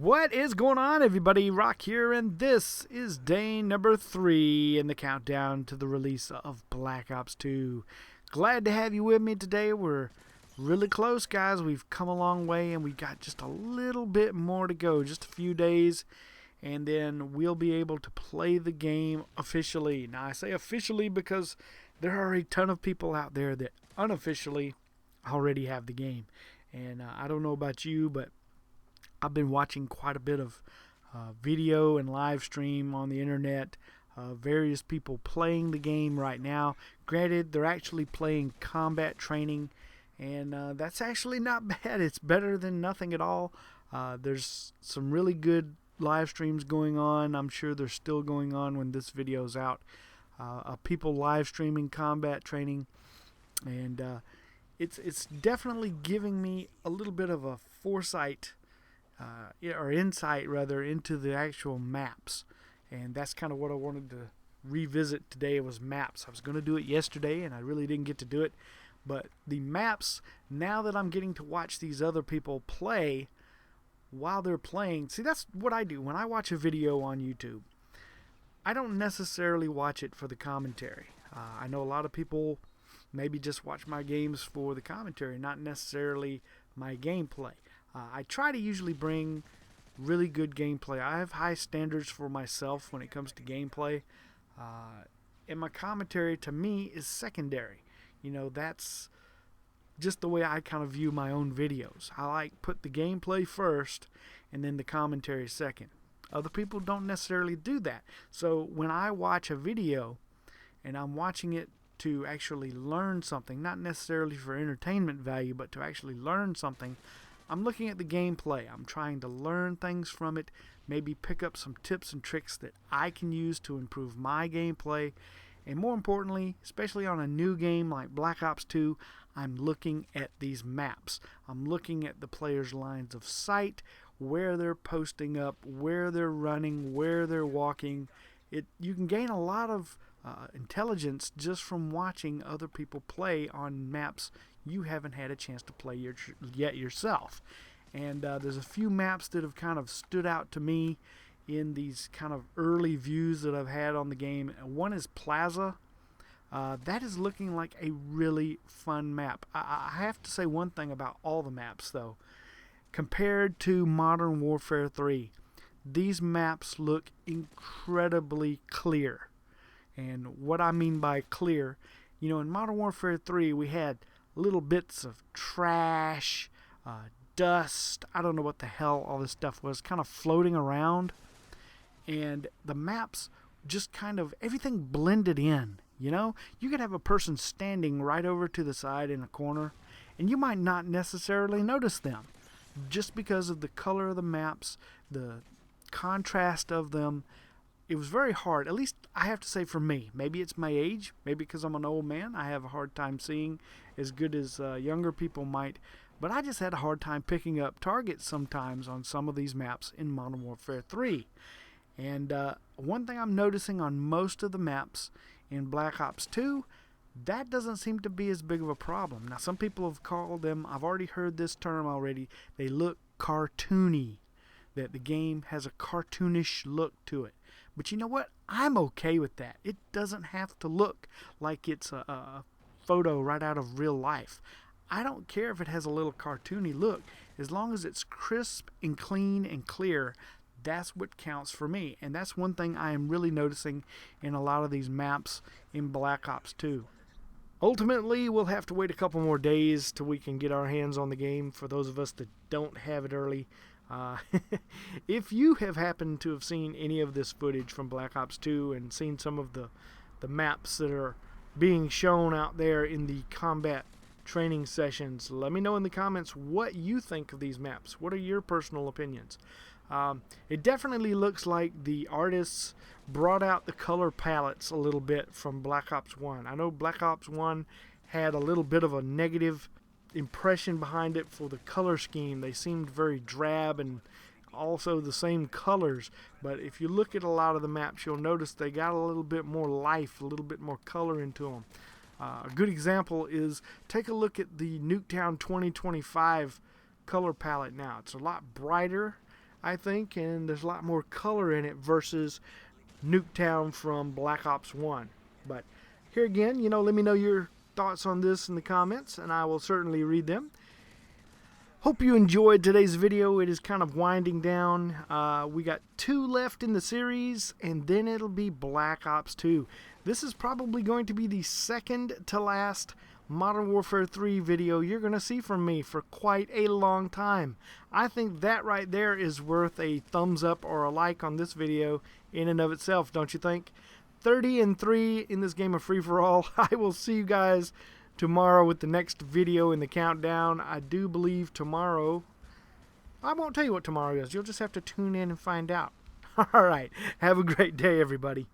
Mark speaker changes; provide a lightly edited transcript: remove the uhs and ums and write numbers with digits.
Speaker 1: What is going on, everybody? Rock here, and this is day number 3 in the countdown to the release of Black Ops 2. Glad to have you with me today. We're really close, guys. We've come a long way, and we got just a little bit more to go, just a few days, and then we'll be able to play the game officially. Now, I say officially because there are a ton of people out there that unofficially already have the game. And I don't know about you, but I've been watching quite a bit of video and live stream on the internet. Various people playing the game right now. Granted, they're actually playing combat training, and that's actually not bad. It's better than nothing at all. There's some really good live streams going on. I'm sure they're still going on when this video's out. People live streaming combat training, and it's definitely giving me a little bit of a foresight or insight rather into the actual maps, and that's kind of what I wanted to revisit today. Was maps. I was going to do it yesterday and I really didn't get to do it, but the maps, now that I'm getting to watch these other people play while they're playing, see, that's what I do when I watch a video on YouTube. I don't necessarily watch it for the commentary. I know a lot of people maybe just watch my games for the commentary, not necessarily my gameplay. I try to usually bring really good gameplay. I have high standards for myself when it comes to gameplay. And my commentary, to me, is secondary. You know, that's just the way I kind of view my own videos. I like put the gameplay first and then the commentary second. Other people don't necessarily do that. So when I watch a video and I'm watching it to actually learn something, not necessarily for entertainment value, but to actually learn something, I'm looking at the gameplay. I'm trying to learn things from it, maybe pick up some tips and tricks that I can use to improve my gameplay. And more importantly, especially on a new game like Black Ops 2, I'm looking at these maps. I'm looking at the players' lines of sight, where they're posting up, where they're running, where they're walking. You can gain a lot of intelligence just from watching other people play on maps you haven't had a chance to play yet yourself. And there's a few maps that have kind of stood out to me in these kind of early views that I've had on the game. One is Plaza. That is looking like a really fun map. I have to say one thing about all the maps, though. Compared to Modern Warfare 3, these maps look incredibly clear. And what I mean by clear, you know, in Modern Warfare 3 we had little bits of trash, dust, I don't know what the hell all this stuff was, kind of floating around. And the maps just kind of, everything blended in, you know? You could have a person standing right over to the side in a corner, and you might not necessarily notice them, just because of the color of the maps, the contrast of them. It was very hard, at least I have to say for me. Maybe it's my age, maybe because I'm an old man, I have a hard time seeing as good as younger people might. But I just had a hard time picking up targets sometimes on some of these maps in Modern Warfare 3. And one thing I'm noticing on most of the maps in Black Ops 2, that doesn't seem to be as big of a problem. Now, some people have called them, I've already heard this term already, they look cartoony, that the game has a cartoonish look to it. But you know what? I'm okay with that. It doesn't have to look like it's a photo right out of real life. I don't care if it has a little cartoony look. As long as it's crisp and clean and clear, that's what counts for me. And that's one thing I am really noticing in a lot of these maps in Black Ops 2. Ultimately, we'll have to wait a couple more days till we can get our hands on the game for those of us that don't have it early. If you have happened to have seen any of this footage from Black Ops 2 and seen some of the maps that are being shown out there in the combat training sessions, let me know in the comments what you think of these maps. What are your personal opinions? It definitely looks like the artists brought out the color palettes a little bit from Black Ops 1. I know Black Ops 1 had a little bit of a negative impression behind it for the color scheme. They seemed very drab and also the same colors, but if you look at a lot of the maps, you'll notice they got a little bit more life, a little bit more color into them. A good example is, take a look at the Nuketown 2025 color palette now. It's a lot brighter. I think, and there's a lot more color in it versus Nuketown from Black Ops 1. But here again, let me know your thoughts on this in the comments, and I will certainly read them. Hope you enjoyed today's video. It is kind of winding down. We got 2 left in the series, and then it'll be Black Ops 2. This is probably going to be the second to last Modern Warfare 3 video you're going to see from me for quite a long time. I think that right there is worth a thumbs up or a like on this video in and of itself, don't you think? 30-3 in this game of free-for-all. I will see you guys tomorrow with the next video in the countdown. I do believe tomorrow, I won't tell you what tomorrow is. You'll just have to tune in and find out. All right. Have a great day, everybody.